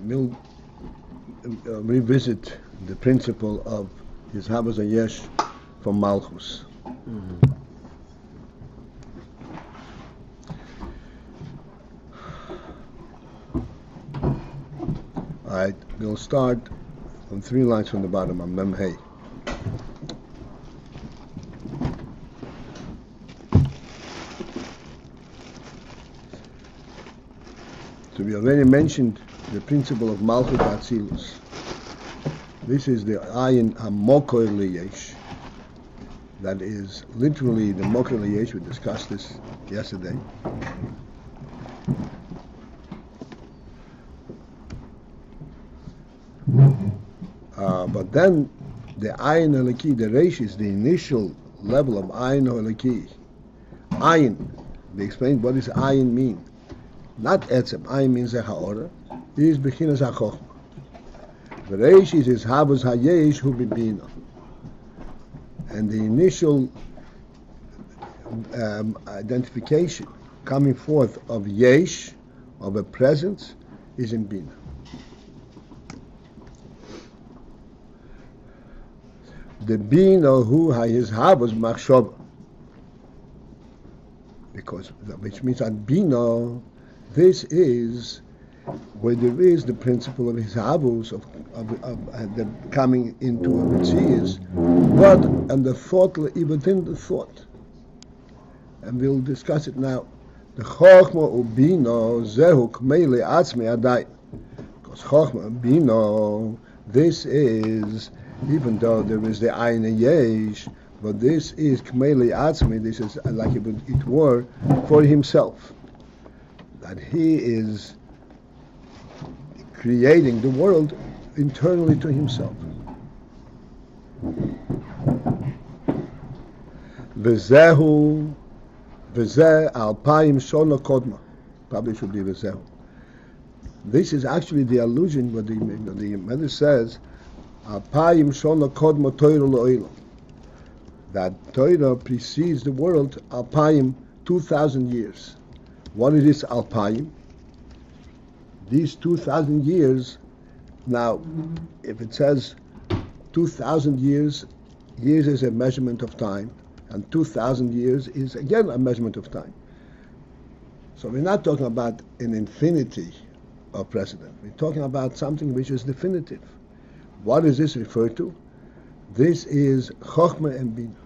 we'll revisit the principle of his Havas Yesh from Malchus. All right, we'll start on 3 lines from the bottom on Mem Hey. So we already mentioned the principle of Malchut Atzilus. This is the Ayin HaMokor Liyesh. That is literally the Mokor Liyesh. We discussed this yesterday. But then the Ayin Eliki, the Reish, is the initial level of Ayin Eliki. Ayin, they explained what does Ayin mean. Not Etzem. Ayin means a Ha'ora. He is Bechinas HaChochma. The Reish is Havas HaYesh Hu Bibina. And the initial identification coming forth of Yesh, of a presence, is in Bina. The Bina Hu HaYiz Havas Machshava. Because, which means that Bina, this is where there is the principle of his havus of the coming into a mitzias, but and the thought within the thought, and we'll discuss it now. The chokhma ubino zehu kmeili atzmi adai, because chokhma ubino, this is, even though there is the ayin yesh, but this is kmeili atzmi. This is like it were for himself. That he is creating the world internally to himself. V'zehu, v'zeh alpayim shona kodma. Probably should be v'zehu. This is actually the allusion what the Medrash says, alpayim shona kodma Torah lo'olam. That Torah precedes the world alpayim 2,000 years. What is this alpayim? These 2,000 years, now, if it says 2,000 years, years is a measurement of time, and 2,000 years is again a measurement of time. So we're not talking about an infinity of precedent. We're talking about something which is definitive. What does this refer to? This is Chokhmah and Bina.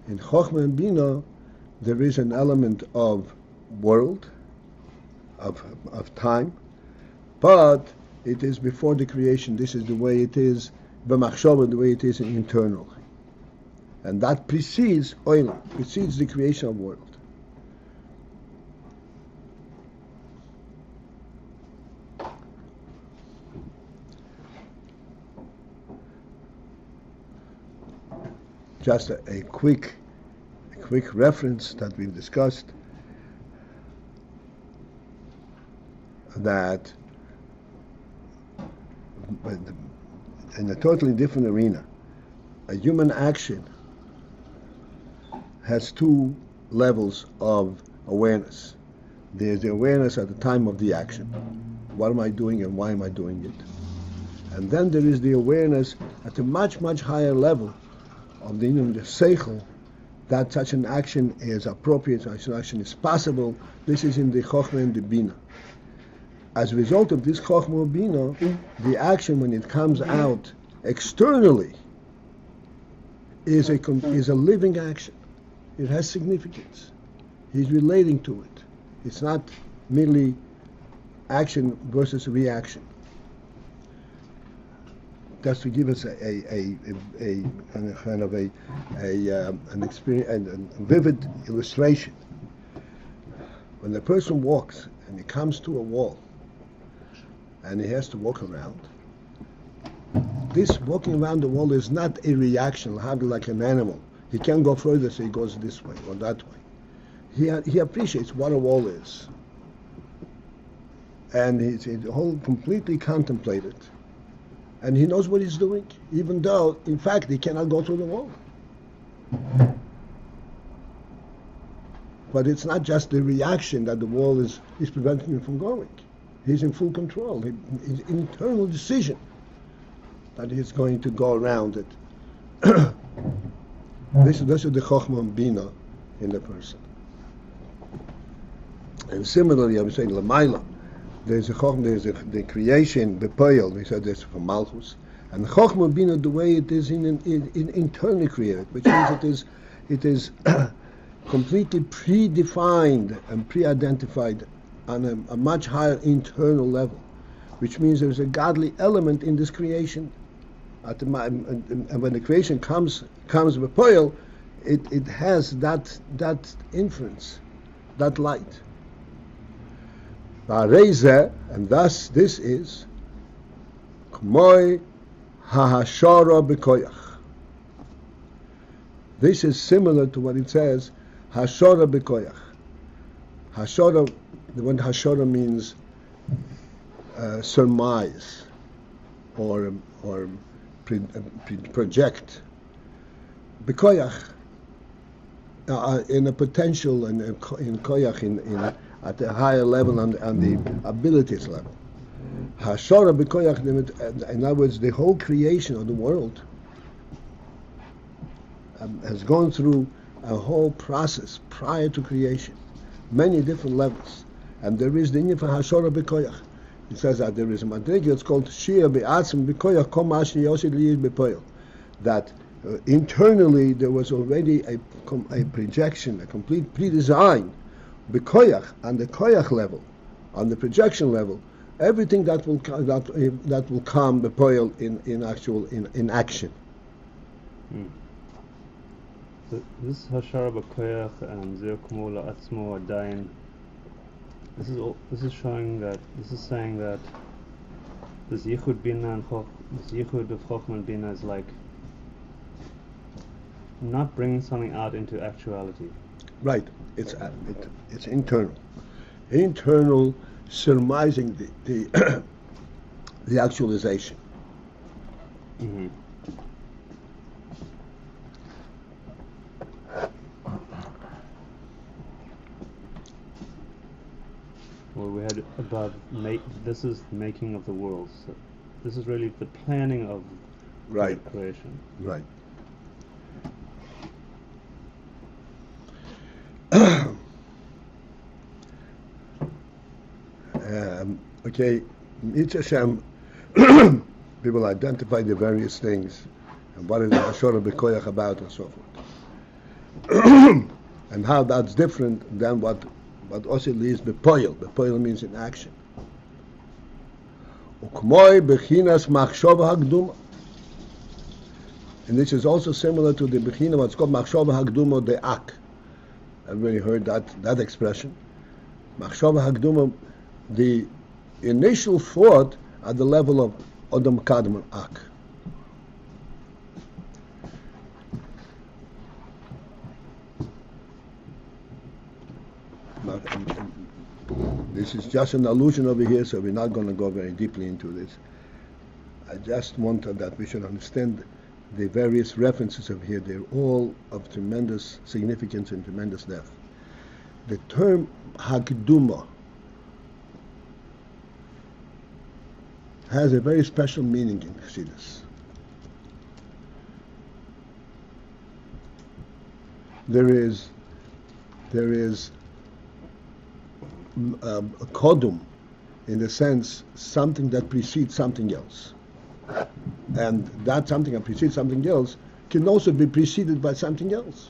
In Chokhmah and Bina, there is an element of world, of time, but it is before the creation. This is the way it is, b'machshava, the way it is internal. And that precedes Olam, precedes the creation of world. Just a quick reference that we've discussed, that in a totally different arena, a human action has 2 levels of awareness. There's the awareness at the time of the action. What am I doing and why am I doing it? And then there is the awareness at a much, much higher level of the seichel, that such an action is appropriate, such an action is possible. This is in the Chokhmah and the Bina. As a result of this Chokhmah and Bina, the action, when it comes out externally, is a living action. It has significance. He's relating to it. It's not merely action versus reaction. Just to give us an experience, a vivid illustration. When the person walks and he comes to a wall and he has to walk around, this walking around the wall is not a reaction, like an animal. He can't go further, so he goes this way or that way. He appreciates what a wall is, and he's completely contemplated. And he knows what he's doing, even though, in fact, he cannot go through the wall. But it's not just the reaction that the wall is preventing him from going. He's in full control. His internal decision that he's going to go around it. This is the Chochmah and Bina in the person. And similarly, I was saying Lamaila, there's the creation, the Paltiel, we said this from Malchus, and the Chochmah and Bina the way it is in internally created, which means it is completely predefined and pre-identified on a much higher internal level, which means there's a godly element in this creation. And when the creation comes with Paltiel, it has that inference, that light. And thus this is K'moi ha'hashara b'koyach. This is similar to what it says, hashara b'koyach. Hashara, the word hashara means surmise or project. B'koyach, in a potential and in koyach, in at a higher level on the abilities level. Hashara b'koyach, in other words, the whole creation of the world has gone through a whole process prior to creation, many different levels, and there is the inyan for hashara b'koyach. It says that there is a madrega, it's called shia be'atzim b'koyach kol ma sheyosid liyid b'poel, that internally there was already a projection, a complete pre-design b'koyach, on the koyach level, on the projection level, everything that will come b'poel in action. So this hashara b'koyach and zeh k'mo la'atzmo adayin. This is saying that this yichud bina and this yichud of chochmah and bina is like not bringing something out into actuality. Right. It's internal surmising the the actualization. Mm-hmm. Well, we had above, this is the making of the world. So this is really the planning of right. creation. Right. Okay, each Hashem, people identify the various things and what is the Hashara B'Koyach about and so forth. And how that's different than what Osil is B'Poyel. B'Poyel means in action. Ukmoy B'chinas Machshava Hagduma. And this is also similar to the B'china, what's called Machshava Hagduma De'ak. Everybody heard that expression. Machshava Hagduma, the initial thought at the level of Odom Kadmon Ak. This is just an allusion over here, so we're not going to go very deeply into this. I just wanted that we should understand the various references over here. They're all of tremendous significance and tremendous depth. The term Hakduma has a very special meaning in Chassidus. There is a kodum, in the sense something that precedes something else, and that something that precedes something else can also be preceded by something else.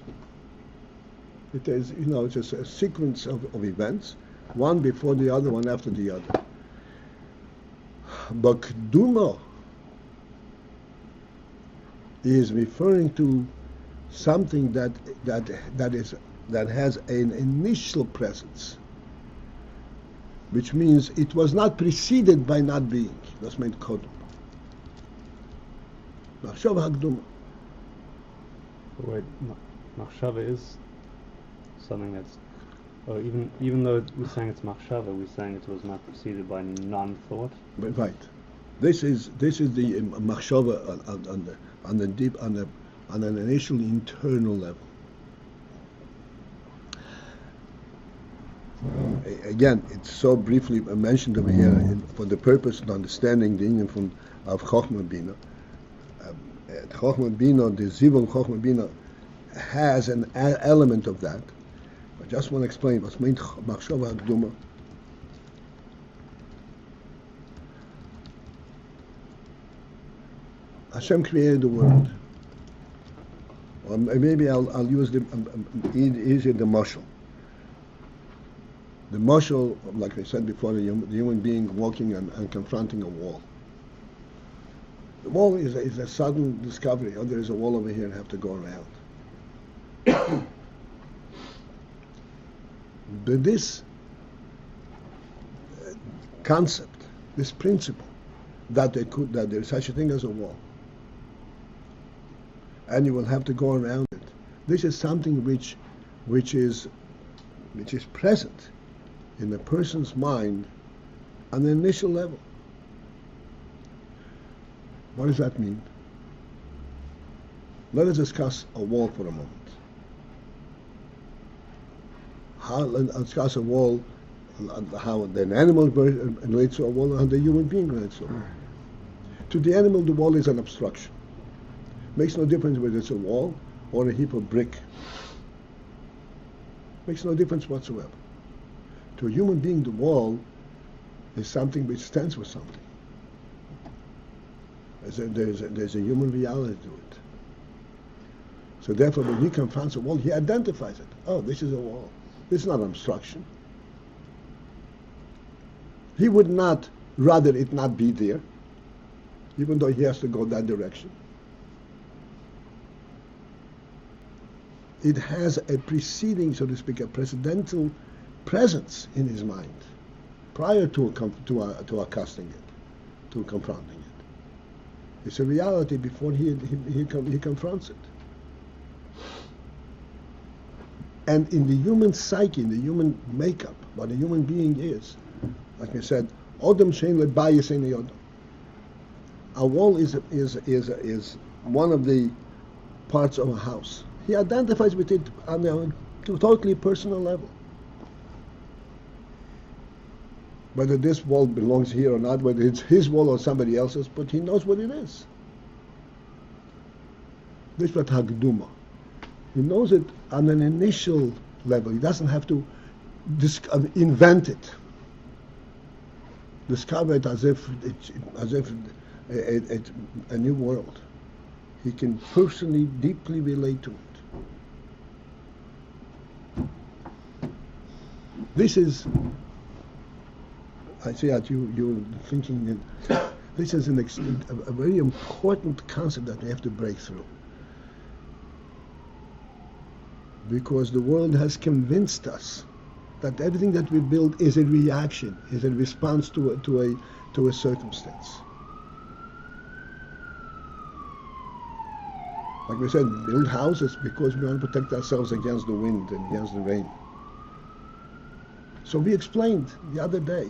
It is, it's just a sequence of events, one before the other, one after the other. But Keduma is referring to something that has an initial presence, which means it was not preceded by not being. That's meant Kodum. Machshava Hagduma. Wait, Machshava is something that's, or even though we're saying it's Machshava, we're saying it was not preceded by non-thought. Right. This is the Machshava on the deep, on an initial internal level. again, it's so briefly mentioned over here for the purpose of understanding the Indian of Chochmah Bina. Chochmah Bina, the Zivon Chochmah Bina, has an element of that. I just want to explain what's meant Machshava Hakduma. Hashem created the world. Or maybe I'll use the mashal. The mashal, like I said before, the human being walking and confronting a wall. The wall is a sudden discovery. Oh, there is a wall over here, and I have to go around. But this concept, this principle, that there is such a thing as a wall, and you will have to go around it. This is something which is present in a person's mind on the initial level. What does that mean? Let us discuss a wall for a moment. Let's discuss a wall, how an animal relates to a wall, and how the human being relates to a wall. To the animal, the wall is an obstruction. Makes no difference whether it's a wall or a heap of brick. Makes no difference whatsoever. To a human being, the wall is something which stands for something. There's a human reality to it. So therefore, when he confronts a wall, he identifies it. Oh, this is a wall. This is not an obstruction. He would not rather it not be there, even though he has to go that direction. It has a preceding, so to speak, a precedental presence in his mind prior to accosting it, to confronting it. It's a reality before he confronts it. And in the human psyche, in the human makeup, what a human being is, like I said, Odom shein lebayis ein yodom. A wall is one of the parts of a house. He identifies with it on a totally personal level. Whether this wall belongs here or not, whether it's his wall or somebody else's, but he knows what it is. This is what Hagduma. He knows it on an initial level. He doesn't have to invent it, discover it as if it's a new world. He can personally, deeply relate to it. This is, I see that you're thinking that this is a very important concept that we have to break through. Because the world has convinced us that everything that we build is a reaction, is a response to a circumstance. Like we said, build houses because we want to protect ourselves against the wind and against the rain. So we explained the other day,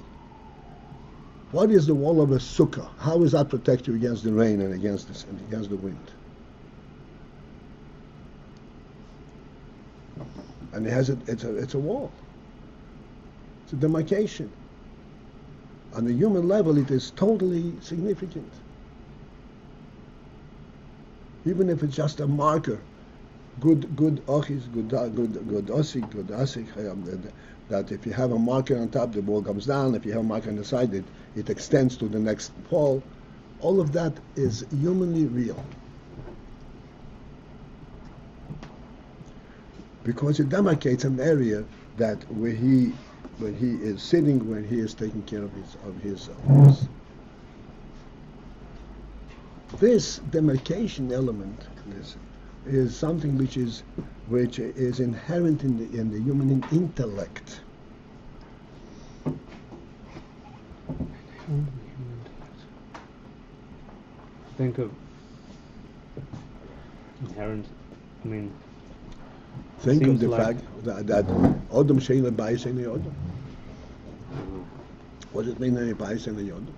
what is the wall of a sukkah? How does that protect you against the rain and against the wind? And it's a wall. It's a demarcation. On the human level, it is totally significant. Even if it's just a marker, good ochis, good osik, good asik, that if you have a marker on top, the wall comes down. If you have a marker on the side, it extends to the next wall. All of that is humanly real. Because it demarcates an area that where he is sitting, where he is taking care of his. This demarcation element is something which is inherent in the human intellect. Think of inherent. I mean. Think of the fact that Odom shein lebayis ein yodom. What does it mean lebayis ein yodom?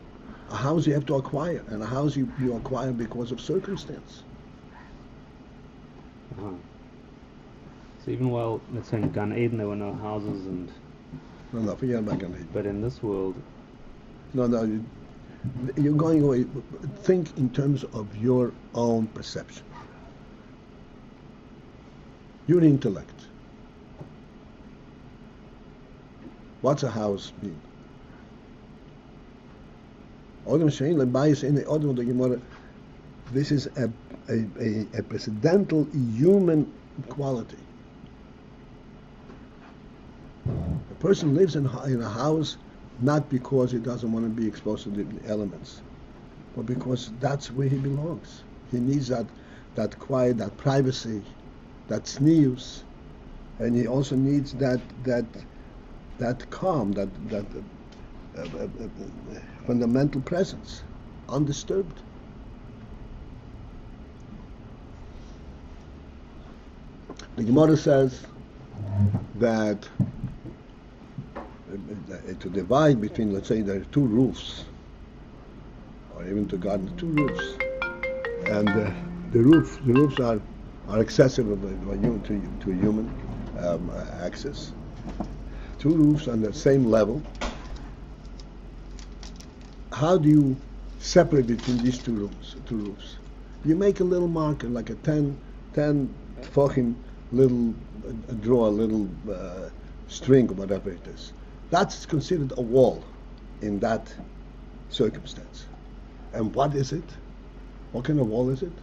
A house you have to acquire, and a house you acquire because of circumstance. So even while, let's say in Gan Eden there were no houses and No, forget about Gan Eden. But in this world, No, you're going away. Think in terms of your own perception. Your intellect. What's a house mean? This is a precedental human quality. A person lives in a house not because he doesn't want to be exposed to the elements, but because that's where he belongs. He needs that quiet, that privacy, that sneeze, and he also needs that calm, that fundamental presence, undisturbed. The Gemara says that to divide between, let's say, there are two roofs, or even to garden, two roofs, and the roofs are accessible to human access. Two roofs on the same level. How do you separate between these two roofs? You make a little marker, like a 10 tefachim, little draw a little string or whatever it is. That's considered a wall in that circumstance. And what is it? What kind of wall is it?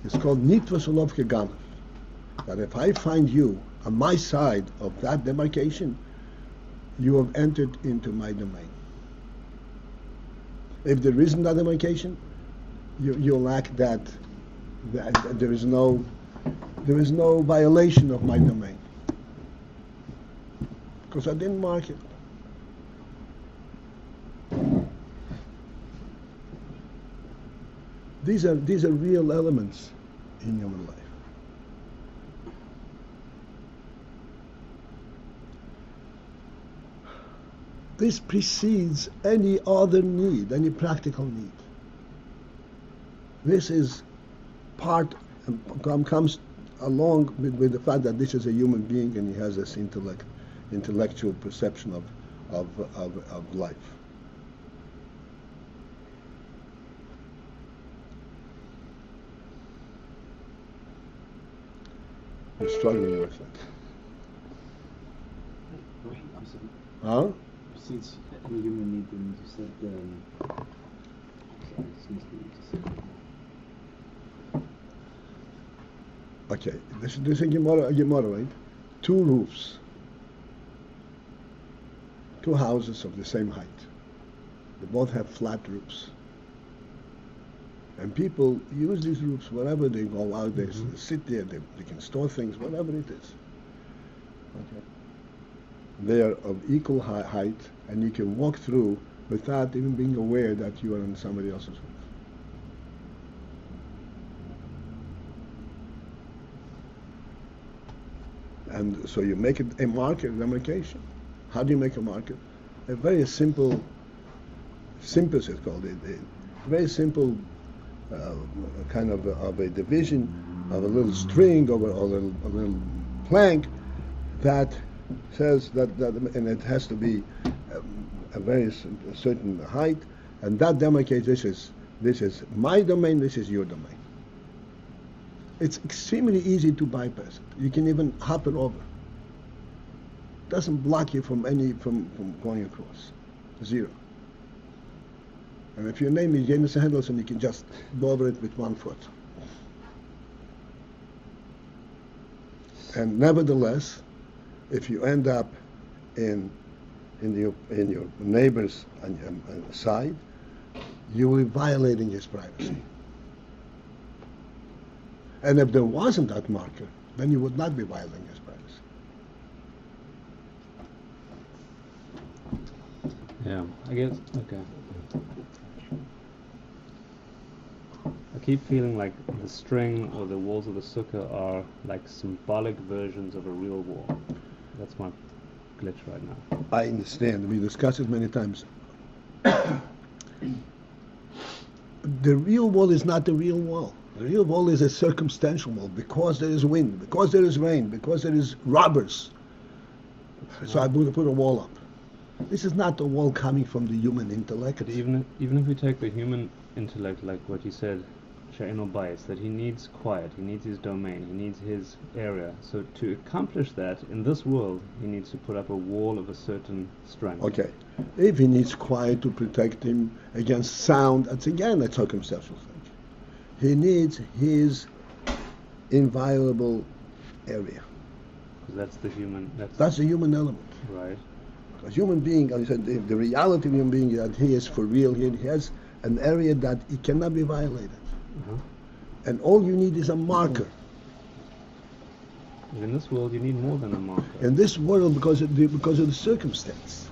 It's called nitvas olav keganav. That if I find you on my side of that demarcation, you have entered into my domain. If there isn't that demarcation, you lack that there is no violation of my domain, because I didn't mark it. These are real elements in human life. This precedes any other need, any practical need. This is part, comes along with the fact that this is a human being and he has this intellectual perception of life. You're struggling with it. Huh? Since any human need, and you said, sorry, excuse me, you just said. Okay, this is a Gemara, right? Two roofs, two houses of the same height. They both have flat roofs. And people use these roofs wherever they go out, they sit there, they can store things, whatever it is. Okay. They are of equal height, and you can walk through without even being aware that you are on somebody else's roof. And so you make it a marker, a demarcation. How do you make a marker? A very simple it's called, a very simple kind of a division of a little string or a little plank that says that and it has to be a certain height, and that demarcates this is my domain, this is your domain. It's extremely easy to bypass it. You can even hop it over. It doesn't block you from going across. Zero. And if your name is James Henderson, you can just go over it with 1 foot. And nevertheless, if you end up in your neighbor's side, you will be violating his privacy. And if there wasn't that marker, then you would not be violating his privacy. Yeah, I guess, okay. I keep feeling like the string or the walls of the sukkah are like symbolic versions of a real wall. That's my glitch right now. I understand. We discussed it many times. The real wall is not the real wall. The real wall is a circumstantial wall because there is wind, because there is rain, because there is robbers. So I put a wall up. This is not all coming from the human intellect. But even if we take the human intellect, like what you said, She'eno Beis, that he needs quiet, he needs his domain, he needs his area. So to accomplish that in this world, he needs to put up a wall of a certain strength. Okay. If he needs quiet to protect him against sound, that's again a circumstantial thing. He needs his inviolable area. Because that's the human. That's the human element. Right. A human being, as I said, the reality of a human being is that he is for real. He has an area that it cannot be violated. Uh-huh. And all you need is a marker. In this world, you need more than a marker. In this world, because of the circumstance.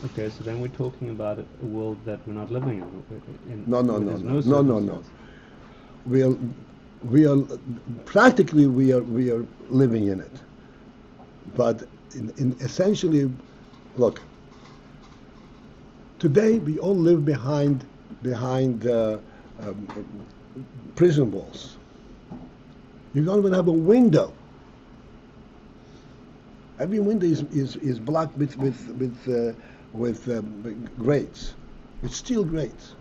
Okay, so then we're talking about a world that we're not living in. No. circumstance. We are practically we are living in it, but in essentially, look. Today we all live behind prison walls. You don't even have a window. Every window is blocked with grates. It's steel grates.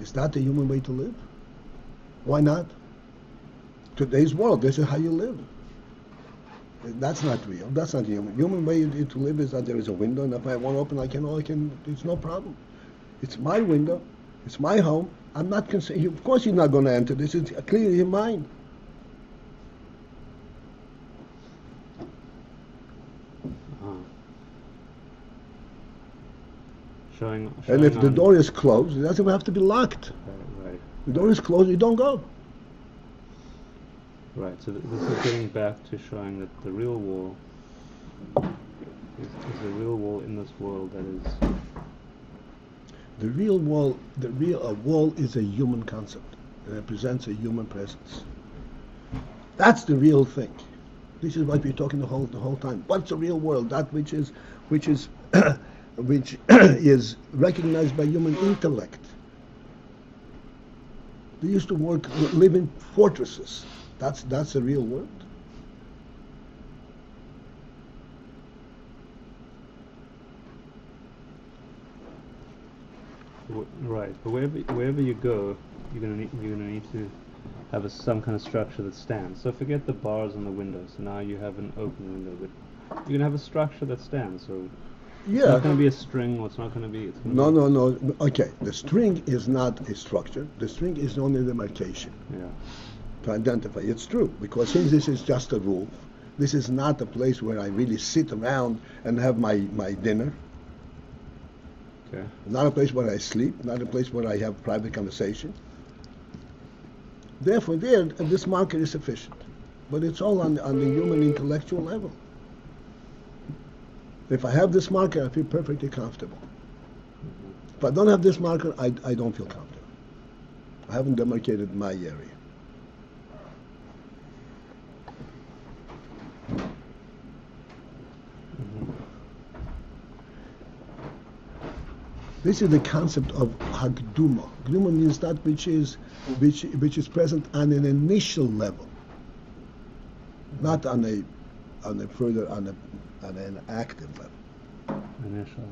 Is that the human way to live? Why not? Today's world, this is how you live. That's not real. That's not human. Human way to live is that there is a window, and if I want to open, I can. It's no problem. It's my window. It's my home. I'm not concerned. Of course, you're not going to enter. This is clearly mine. Showing And if the on- door is closed, it doesn't have to be locked. Right. The door is closed, you don't go. Right, so this is getting back to showing that the real wall is a real wall in this world that is... The real wall is a human concept. It represents a human presence. That's the real thing. This is what we're talking the whole time. What's the real world? That which is which is recognized by human intellect. They used to live in fortresses. That's the real world. Right, but wherever you go, you're gonna need to have some kind of structure that stands. So forget the bars and the windows. So now you have an open window, but you're gonna have a structure that stands. So it's not gonna be a string, or it's not gonna be. No. Okay, the string is not a structure. The string is only the demarcation. Yeah. To identify. It's true, because since this is just a roof, this is not a place where I really sit around and have my dinner. Okay. Not a place where I sleep, not a place where I have private conversation. Therefore, this marker is sufficient. But it's all on the human intellectual level. If I have this marker, I feel perfectly comfortable. If I don't have this marker, I don't feel comfortable. I haven't demarcated my area. This is the concept of Hagduma. Gduma means that which is present on an initial level, not on an active level. Initial.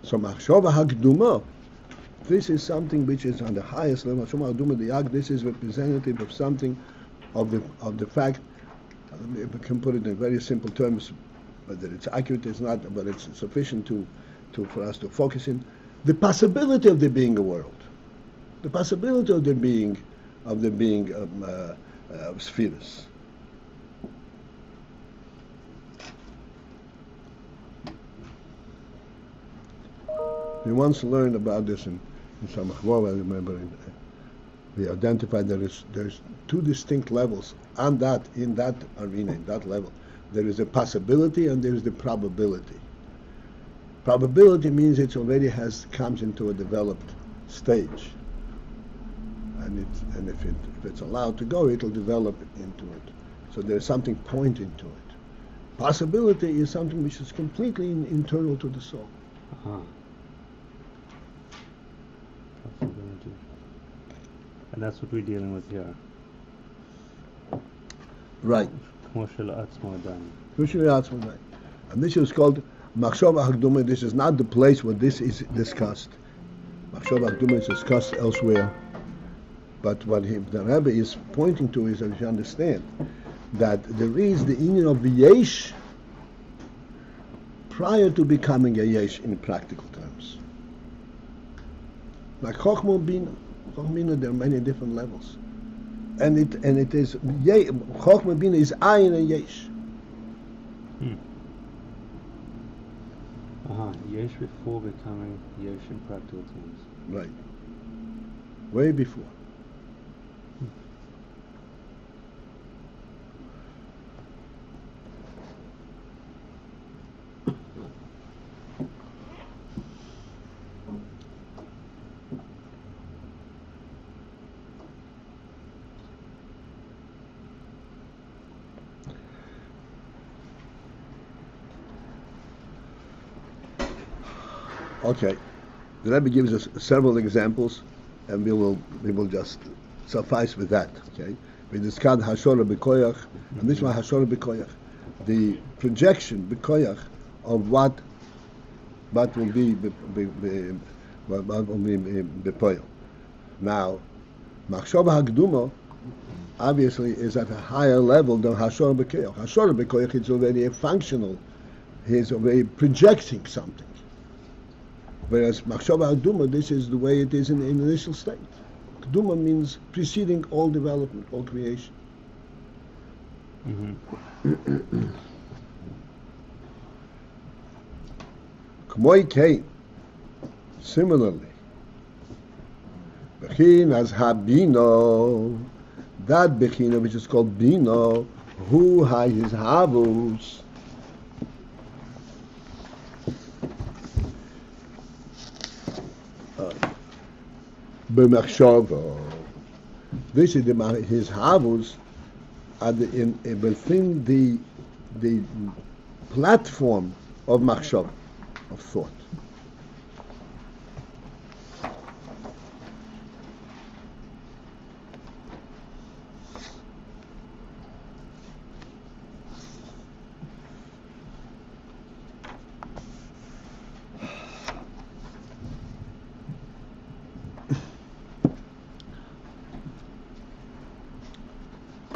So Machshava Hagduma, this is something which is on the highest level. Machshava Hagduma, the Yag, this is representative of something of the fact. We can put it in very simple terms. Whether it's accurate is not, but it's sufficient for us to focus in the possibility of there being a world, the possibility of there being spheres. We once learned about this in Samachvov. I remember we identified there's two distinct levels in that arena, in that level. There is a possibility and there is the probability. Probability means it already comes into a developed stage, and if it's allowed to go, it'll develop into it. So there's something pointing to it. Possibility is something which is completely internal to the soul. Possibility. And that's what we're dealing with here. Right. כמו שלעצמו עדיין. And this is called Machshava Hakduma. This is not the place where this is discussed. Machshava Hakduma is discussed elsewhere. But what the Rebbe is pointing to is that you understand that there is the union of the Yesh prior to becoming a Yesh in practical terms. Like Chochmah and Bina. Chochmah and Bina, there are many different levels. And it is, Chochmah and Bina is Ayin and Yesh. Yesh before becoming Yesh in practical terms. Right. Way before. Okay, the Rebbe gives us several examples, and we will just suffice with that. Okay, we discussed Hashora B'Koyach, and this one Hashora B'Koyach, the projection B'Koyach of what will be B'Poyach. Now, Machshava Hakduma obviously is at a higher level than Hashora B'Koyach. Hashora B'Koyach is already a functional; he's already projecting something. Whereas Machshava Hakduma, this is the way it is in the initial state. Kduma means preceding all development, all creation. K'moi Kain, similarly, Bechin as Habino, that Bechina which is called Bino, who has his Havus, B'machshava. This is his havus within the platform of machshava, of thought.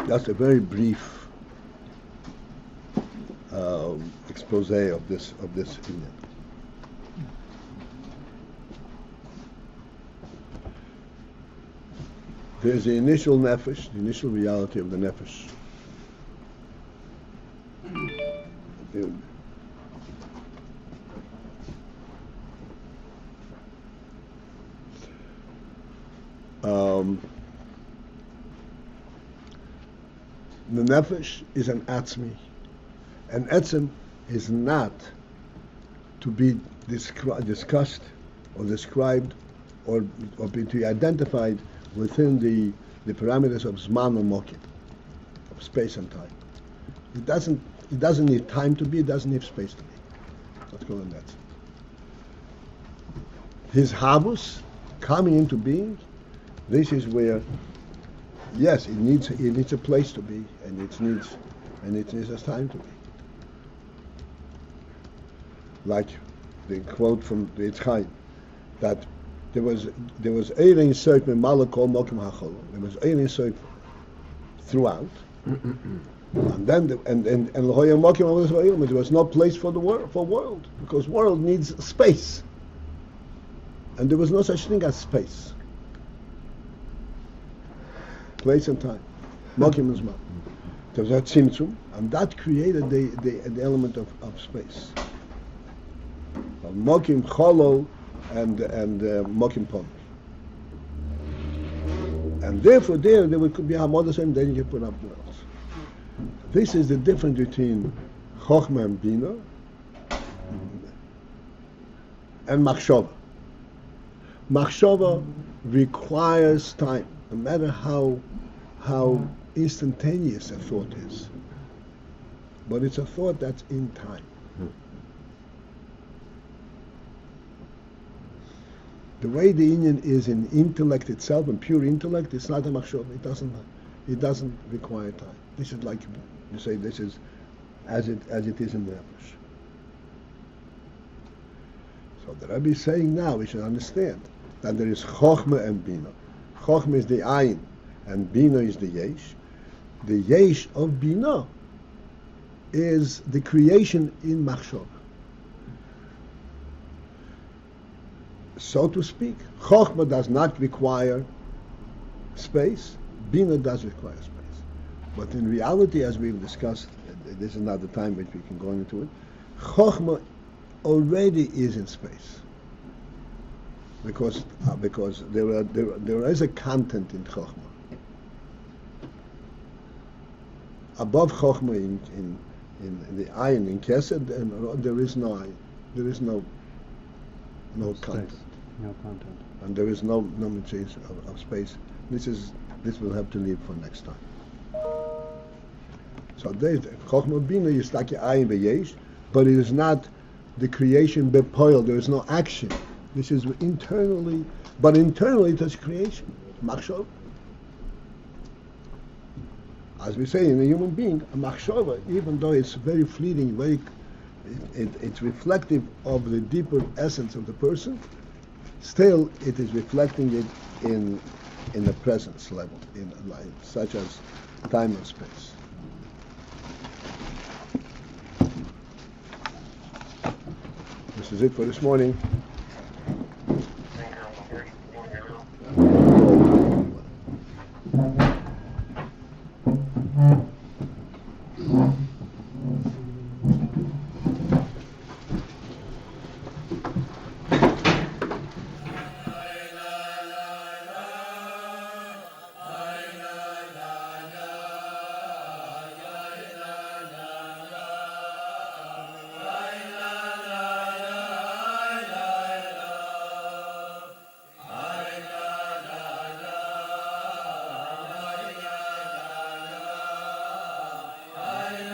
That's a very brief expose of this Indian. There's the initial nefesh, the initial reality of the nefesh. The nefesh is an atzmi, and etzem is not to be discussed or described or be to be identified within the parameters of zman or mokim, of space and time. It doesn't need time to be. It doesn't need space to be. Let's call it that. His havus coming into being. This is where, yes, it needs a place to be, and it needs a time to be. Like the quote from the Yitzchayim, that there was Ayin Sof Malakol Mokim Hachol. There was Ayin Sof throughout, and then L'Hoya Mokim there was no place for the world, because world needs space, and there was no such thing as space. Place and time, Mokim and Zman. There was a tzimtzum, and that created the element of space. Mokim Cholo and Mokim Pon. And therefore there could be Hamodas and then you put up worlds. This is the difference between Chochmah and Bina and Machshava. Machshava requires time, no matter how instantaneous a thought is. But it's a thought that's in time. The way the Indian is in intellect itself, in pure intellect, it's not a machshava. it doesn't require time. This is like you say. This is as it is in the Nefesh. So the Rebbe is saying now we should understand that there is Chochmah and Bina. Chochmah is the Ayin, and Bina is the Yesh. The Yesh of Bina is the creation in Machshov. So to speak, Chochmah does not require space, Bina does require space. But in reality, as we've discussed, this is not the time which we can go into it, Chochmah already is in space. Because there is a content in Chochmah. Above Chochmah in the Ayin, in Kesed, there is no Ayin. There is no content. No content. And there is no change of space. This will have to leave for next time. So Chochmah Bina is like Ayin Beis, but it is not the creation bepoil. There is no action. This is internally, but internally it is creation. Machshov. As we say in a human being, a machshava, even though it's very fleeting, it's reflective of the deeper essence of the person, still it is reflecting it in the presence level, in life, such as time and space. This is it for this morning.